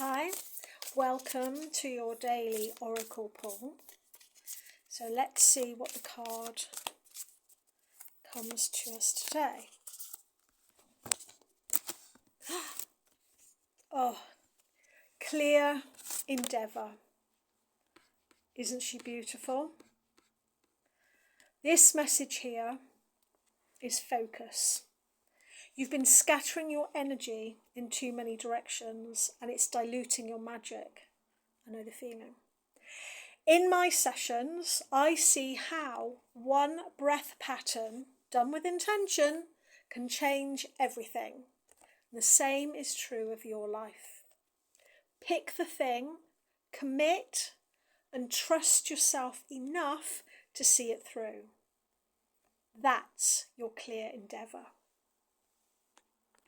Hi, welcome to your daily oracle pull. So let's see what the card comes to us today. Oh, Clear Endeavour. Isn't she beautiful? This message here is focus. You've been scattering your energy in too many directions and it's diluting your magic. I know the feeling. In my sessions, I see how one breath pattern done with intention can change everything. The same is true of your life. Pick the thing, commit, and trust yourself enough to see it through. That's your clear endeavour.